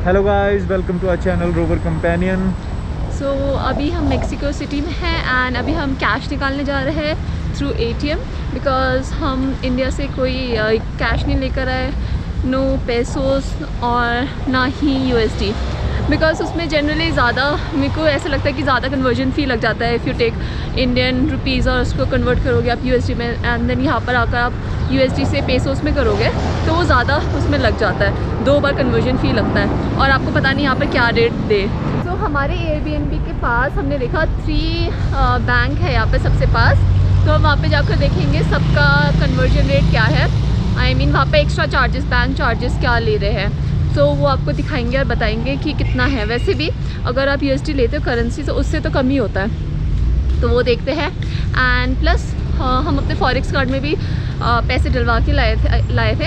Hello guys, welcome to our channel rover companion. So अभी हम Mexico city में हैं एंड अभी हम कैश निकालने जा रहे हैं थ्रू ATM बिकॉज़ हम इंडिया से कोई कैश नहीं लेकर आए, नो पेसोस और ना ही USD, बिकॉज़ उसमें जनरली ज़्यादा मेरे को ऐसा लगता है कि ज़्यादा कन्वर्जन फ़ी लग जाता है। If you take Indian rupees और उसको कन्वर्ट करोगे आप USD में एंड देन यहाँ पर आकर आप USD से पेसोस में करोगे तो वो ज़्यादा उसमें लग जाता है, 2 बार कन्वर्जन फ़ी लगता है और आपको पता नहीं यहाँ पर क्या रेट दे। तो हमारे Airbnb के पास हमने देखा 3 बैंक है यहाँ पे सबसे पास, तो हम वहाँ पे जाकर देखेंगे सबका कन्वर्जन रेट क्या है। आई मीन वहाँ पे एक्स्ट्रा चार्जेस, बैंक चार्जेस क्या ले रहे हैं, तो वो आपको दिखाएंगे और बताएंगे कि कितना है। वैसे भी अगर आप USD लेते हो करेंसी तो उससे तो कम ही होता है, तो वो देखते हैं। एंड प्लस हम अपने फॉरेक्स कार्ड में भी पैसे डलवा के लाए थे,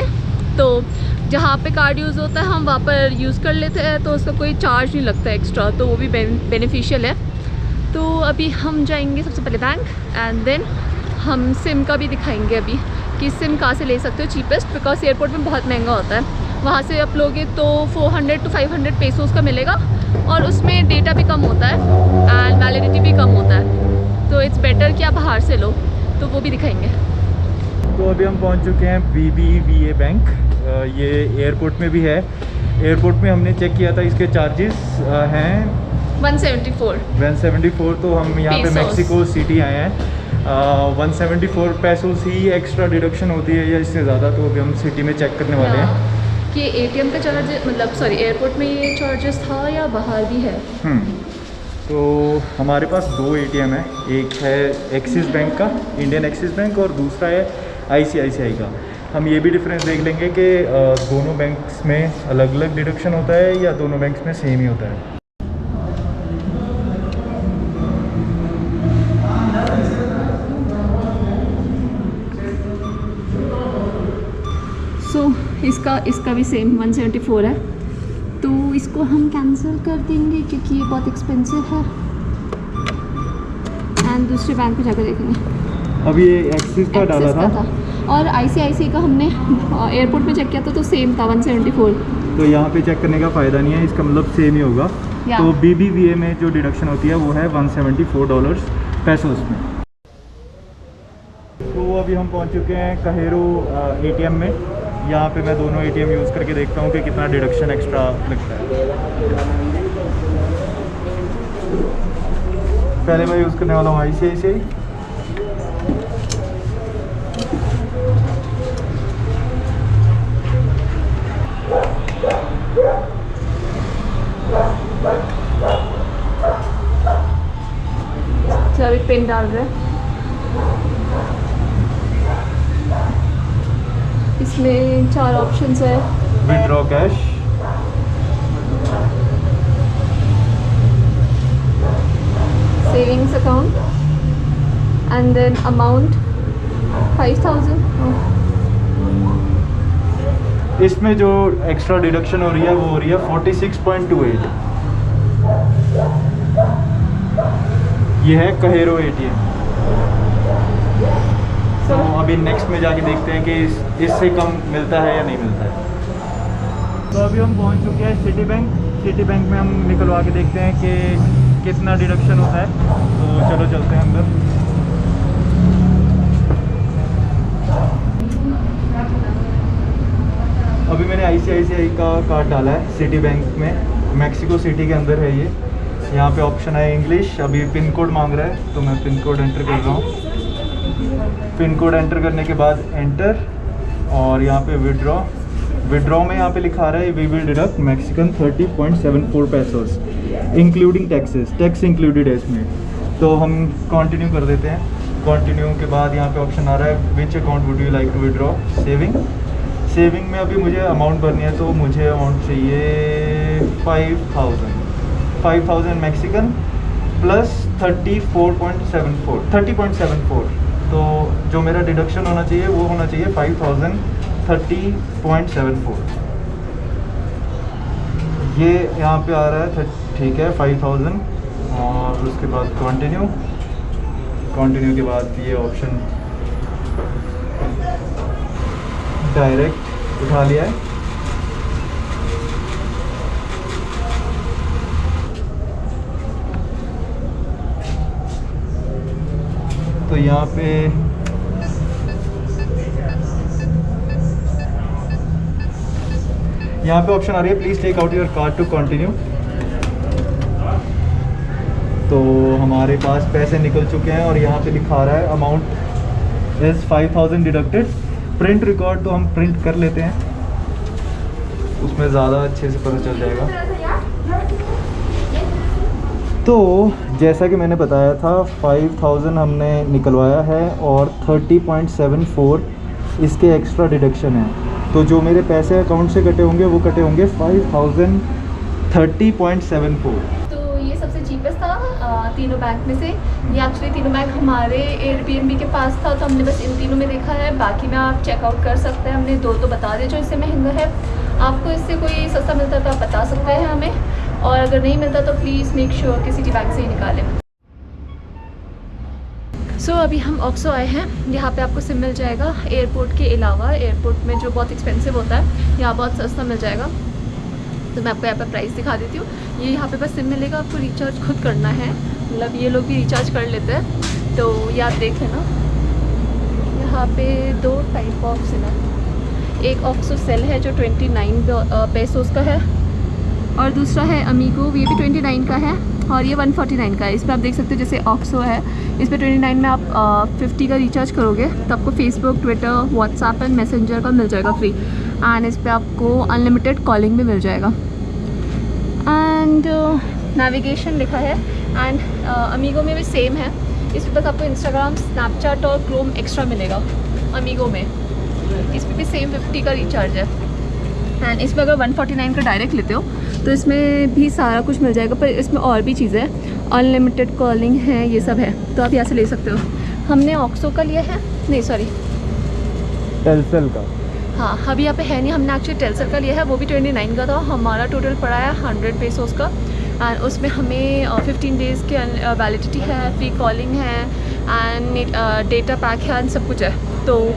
तो जहाँ पे कार्ड यूज़ होता है हम वहाँ पर यूज़ कर लेते हैं, तो उसका कोई चार्ज नहीं लगता एक्स्ट्रा, तो वो भी बेनिफिशियल है। तो अभी हम जाएंगे सबसे पहले बैंक एंड देन हम सिम का भी दिखाएंगे अभी कि सिम कहाँ से ले सकते हो चीपेस्ट, बिकॉज एयरपोर्ट में बहुत महंगा होता है। वहाँ से आप लोगे तो 400 to 500 पेसोस का मिलेगा और उसमें डेटा भी कम होता है एंड वैलिडिटी भी कम होता है, तो इट्स बेटर कि आप बाहर से लो, तो वो भी दिखाएंगे। तो अभी हम पहुंच चुके हैं BBVA बैंक। ये एयरपोर्ट में भी है। एयरपोर्ट में हमने चेक किया था, इसके चार्जेस हैं 174। तो हम यहाँ पे पेसोस। मेक्सिको सिटी आए हैं। 174 पेसोस ही एक्स्ट्रा डिडक्शन होती है या इससे ज़्यादा, तो अभी हम सिटी में चेक करने वाले हैं कि ATM का चार्ज, मतलब सॉरी एयरपोर्ट में ये चार्जेस था या बाहर भी है। तो हमारे पास 2 ATM है, एक है एक्सिस बैंक का, इंडियन एक्सिस बैंक, और दूसरा है ICICI का। हम ये भी डिफरेंस देख लेंगे कि दोनों बैंक्स में अलग अलग डिडक्शन होता है या दोनों बैंक्स में सेम ही होता है। सो इसका भी सेम 174 है, तो इसको हम कैंसिल कर देंगे क्योंकि ये बहुत एक्सपेंसिव है एंड दूसरे बैंक पे जाकर देखेंगे। अब ये एक्सिस का डाला था और ICICI का हमने एयरपोर्ट में चेक किया था तो सेम था 174। तो यहाँ पे चेक करने का फ़ायदा नहीं है, इसका मतलब सेम ही होगा। तो BBVA में जो डिडक्शन होती है वो है $174 पेसोस में। तो अभी हम पहुँच चुके हैं कहेरो ATM में। यहाँ पे मैं दोनों ATM यूज़ करके देखता हूँ कि कितना डिडक्शन एक्स्ट्रा लगता है। पहले मैं यूज़ करने वाला हूँ ICICI। अभी पिन डाल रहे हैं, इसमें 4 ऑप्शंस है। Withdraw cash, savings account and then amount 5000। इसमें जो एक्स्ट्रा डिडक्शन हो रही है वो हो रही है 46.28। ये है कहेरो ATM। तो अभी नेक्स्ट में जाके देखते हैं कि इससे कम मिलता है या नहीं मिलता है। तो अभी हम पहुंच चुके हैं सिटी बैंक। सिटी बैंक में हम निकलवा के देखते हैं कि कितना डिडक्शन होता है। तो चलो चलते हैं अंदर। अभी मैंने ICICI का कार्ड डाला है सिटी बैंक में, मेक्सिको सिटी के अंदर है ये। यहाँ पे ऑप्शन है इंग्लिश। अभी पिन कोड मांग रहा है तो मैं पिन कोड एंटर कर रहा हूँ। पिन कोड एंटर करने के बाद एंटर, और यहाँ पे विड्रॉ में यहाँ पे लिखा रहा है we will deduct Mexican 30.74 pesos including taxes. Tax included है इसमें, तो हम कंटिन्यू कर देते हैं। कंटिन्यू के बाद यहाँ पे ऑप्शन आ रहा है which account would you like to withdraw. Saving में अभी मुझे अमाउंट भरनी है, तो मुझे अमाउंट चाहिए 5000 मैक्सिकन प्लस 30.74। तो जो मेरा डिडक्शन होना चाहिए वो होना चाहिए 5030.74। ये यहाँ पे आ रहा है, ठीक है 5000। और उसके बाद कंटिन्यू के बाद ये ऑप्शन डायरेक्ट उठा लिया है। यहाँ पे ऑप्शन आ रही है please take out your card to continue. तो हमारे पास पैसे निकल चुके हैं और यहाँ पे लिखा रहा है amount is 5000 deducted. Print record तो हम प्रिंट कर लेते हैं, उसमें ज़्यादा अच्छे से पता चल जाएगा। तो जैसा कि मैंने बताया था 5000 हमने निकलवाया है और 30.74 इसके एक्स्ट्रा डिडक्शन है। तो जो मेरे पैसे अकाउंट से कटे होंगे वो कटे होंगे 5030.74। तो ये सबसे चीपेस्ट था तीनों बैंक में से। ये एक्चुअली तीनों बैंक हमारे एयरबीएनबी के पास था, तो हमने बस इन तीनों में देखा है। बाकी में आप चेकआउट कर सकते हैं। हमने दो तो बता दिए जो इससे महंगा है। आपको इससे कोई सस्ता मिलता है तो आप बता सकते हैं हमें, और अगर नहीं मिलता तो प्लीज़ मेक श्योर कि सिटी बैंक से ही निकालें। सो अभी हम ऑक्सो आए हैं। यहाँ पे आपको सिम मिल जाएगा एयरपोर्ट के अलावा। एयरपोर्ट में जो बहुत एक्सपेंसिव होता है यहाँ बहुत सस्ता मिल जाएगा। तो मैं आपको यहाँ पर प्राइस दिखा देती हूँ। ये यहाँ पे बस सिम मिलेगा, आपको रिचार्ज खुद करना है। मतलब ये लोग भी रिचार्ज कर लेते हैं, तो ये आप देख लेना। यहाँ पे दो टाइप ऑफ सिम है। एक ऑक्सो सेल है जो 29 पेसोस का है, और दूसरा है अमीगो, ये भी 29 का है और ये 149 का है। इस पर आप देख सकते हो जैसे ऑक्सो है, इस पर 29 में आप 50 का रिचार्ज करोगे तो आपको Facebook, Twitter, WhatsApp and messenger का मिल जाएगा फ्री। एंड इस पर आपको अनलिमिटेड कॉलिंग भी मिल जाएगा। एंड नेविगेशन लिखा है। एंड अमीगो में भी सेम है। इस पर बस आपको इंस्टाग्राम, स्नैपचैट और क्रोम एक्स्ट्रा मिलेगा अमीगो में। इस पर भी सेम 50 का रिचार्ज है। एंड इसमें अगर 149 का डायरेक्ट लेते हो तो इसमें भी सारा कुछ मिल जाएगा, पर इसमें और भी चीज़ें हैं। अनलिमिटेड कॉलिंग है, ये सब है, तो आप यहाँ से ले सकते हो। हमने ऑक्सो का लिया है, नहीं सॉरी टेलसेल का। हाँ, अभी यहाँ पे है नहीं। हमने एक्चुअली टेलसेल का लिया है, वो भी 29 का था। हमारा टोटल पड़ा है 100 पेसोस का। एंड उसमें हमें 15 डेज़ की वैलिडिटी है, फ्री कॉलिंग है एंड डेटा पैक है एंड सब कुछ है। तो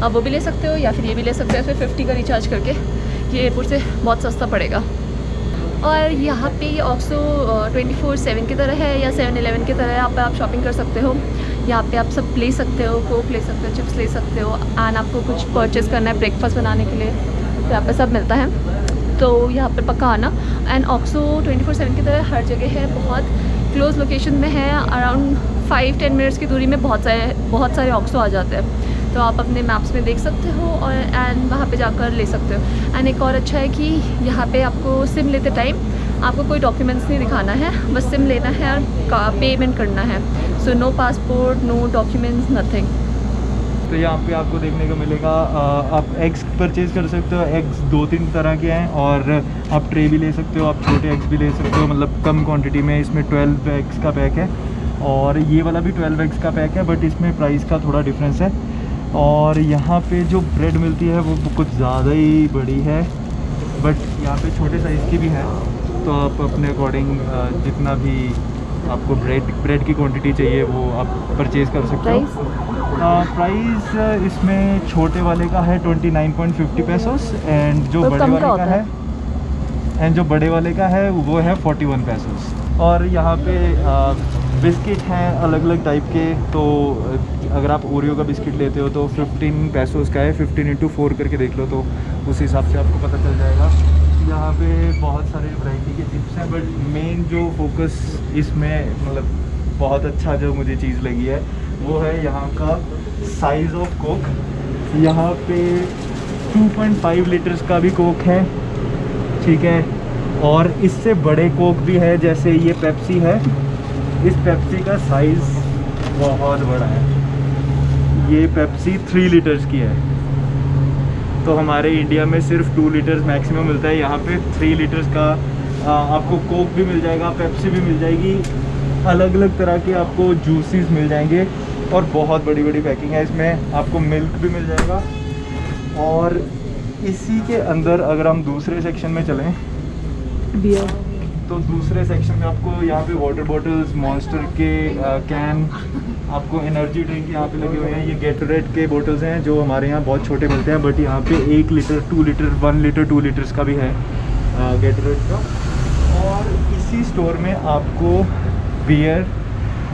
आप वो भी ले सकते हो या फिर ये भी ले सकते हो। फिर 50 का रिचार्ज करके ये एयरपोर्ट से बहुत सस्ता पड़ेगा। और यहाँ पे ये ऑक्सो 24/7 की तरह है या 7-Eleven की तरह है। यहाँ पे आप शॉपिंग कर सकते हो। यहाँ पे आप सब ले सकते हो, कोक ले सकते हो, चिप्स ले सकते हो। एंड आपको कुछ परचेज़ करना है ब्रेकफास्ट बनाने के लिए तो यहाँ पे सब मिलता है। तो यहाँ पे पक्का आना। एंड ऑक्सो 24/7 की तरह हर जगह है, बहुत क्लोज लोकेशन में है। अराउंड 5-10 मिनट्स की दूरी में बहुत सारे ऑक्सो आ जाते हैं। तो आप अपने मैप्स में देख सकते हो और एंड वहाँ पे जाकर ले सकते हो। एंड एक और अच्छा है कि यहाँ पे आपको सिम लेते टाइम आपको कोई डॉक्यूमेंट्स नहीं दिखाना है, बस सिम लेना है और पेमेंट करना है। So no passport, no documents, nothing. तो यहाँ पे आपको देखने को मिलेगा आप एग्स परचेज़ कर सकते हो। एग्स 2-3 तरह के हैं और आप ट्रे भी ले सकते हो, आप छोटे एग्स भी ले सकते हो, मतलब कम क्वांटिटी में। इसमें 12 एग्स का पैक है और ये वाला भी 12 एग्स का पैक है, बट इसमें प्राइस का थोड़ा डिफरेंस है। और यहाँ पे जो ब्रेड मिलती है वो कुछ ज़्यादा ही बड़ी है, बट यहाँ पे छोटे साइज़ की भी है। तो आप अपने अकॉर्डिंग जितना भी आपको ब्रेड की क्वांटिटी चाहिए वो आप परचेज़ कर सकते हो। प्राइस इसमें छोटे वाले का है 29.50 पेसोस एंड जो बड़े वाले का है वो है 41 पेसोस। और यहाँ पे बिस्किट हैं अलग अलग टाइप के। तो अगर आप ओरियो का बिस्किट लेते हो तो 15 पेसोस का है। 15 × 4 करके देख लो तो उस हिसाब से आपको पता चल जाएगा। यहाँ पे बहुत सारे वैरायटी के चिप्स हैं, बट मेन जो फोकस इसमें मतलब बहुत अच्छा जो मुझे चीज़ लगी है वो है यहाँ का साइज़ ऑफ कोक। यहाँ पे 2.5 लीटर्स का भी कोक है, ठीक है। और इससे बड़े कोक भी है, जैसे ये पेप्सी है। इस पेप्सी का साइज़ बहुत बड़ा है। ये पेप्सी 3 लीटर्स की है। तो हमारे इंडिया में सिर्फ 2 लीटर्स मैक्सिमम मिलता है, यहाँ पे 3 लीटर्स का आपको कोक भी मिल जाएगा, पेप्सी भी मिल जाएगी, अलग अलग तरह के आपको जूसेस मिल जाएंगे। और बहुत बड़ी बड़ी पैकिंग है इसमें। आपको मिल्क भी मिल जाएगा। और इसी के अंदर अगर हम दूसरे सेक्शन में चलें बियर, तो दूसरे सेक्शन में आपको यहाँ पे वाटर बॉटल्स, मॉन्स्टर के कैन, आपको एनर्जी ड्रिंक यहाँ पे लगे हुए हैं। ये गेटोरेड के बोटल्स हैं जो हमारे यहाँ बहुत छोटे मिलते हैं, बट यहाँ पे 1 लीटर, 2 लीटर, 1 लीटर 2 लीटर्स का भी है गेटोरेड का। और इसी स्टोर में आपको बियर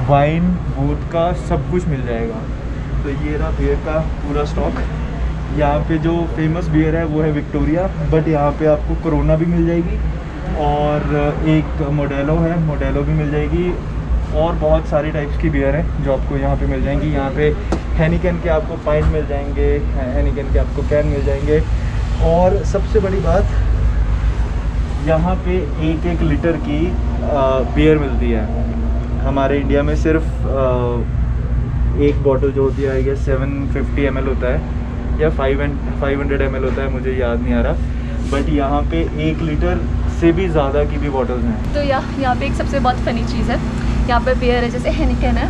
वाइन, वोडका सब कुछ मिल जाएगा। तो ये रहा बियर का पूरा स्टॉक। यहाँ पे जो फेमस बियर है वो है विक्टोरिया, बट यहाँ पे आपको कोरोना भी मिल जाएगी और एक मोडेलो है, मोडेलो भी मिल जाएगी और बहुत सारी टाइप्स की बियर है जो आपको यहाँ पे मिल जाएंगी। यहाँ पे हेनिकन के आपको पाइंट मिल जाएंगे, हेनिकन के आपको कैन मिल जाएंगे और सबसे बड़ी बात यहाँ पे 1-1 लीटर की बियर मिलती है। हमारे इंडिया में सिर्फ एक बॉटल जो होती है आई गेस 750 ml होता है या 500 ml होता है, मुझे याद नहीं आ रहा, बट यहाँ पे 1 लीटर से भी ज़्यादा की भी बॉटल्स हैं। तो यहाँ पे एक सबसे बहुत फ़नी चीज़ है, यहाँ पे बियर है जैसे हेनिकन है,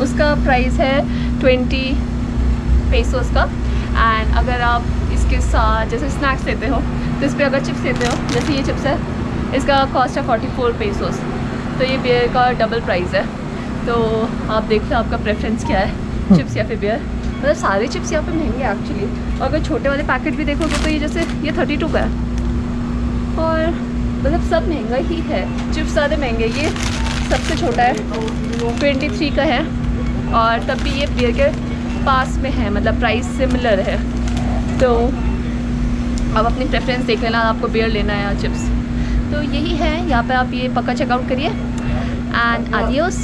उसका प्राइस है 20 पेसोस का। एंड अगर आप इसके साथ जैसे स्नैक्स लेते हो तो इस पर अगर चिप्स लेते हो, जैसे ये चिप्स है, इसका कॉस्ट है 44 पेसोस। तो ये बियर का डबल प्राइस है। तो आप देख लो आपका प्रेफरेंस क्या है, चिप्स या फिर बियर। मतलब सारे चिप्स यहाँ पे महंगे हैं एक्चुअली। और अगर छोटे वाले पैकेट भी देखोगे तो ये जैसे ये 32 का है और मतलब सब महंगा ही है। चिप्स ज़्यादा महंगे, ये सबसे छोटा है 23 का है और तब भी ये बियर के पास में है, मतलब प्राइस सिमिलर है। तो अब अपनी प्रेफरेंस देख लेना, आपको बियर लेना है या चिप्स। तो यही है, यहाँ पे आप ये पक्का चेकआउट करिए एंड आडियोस।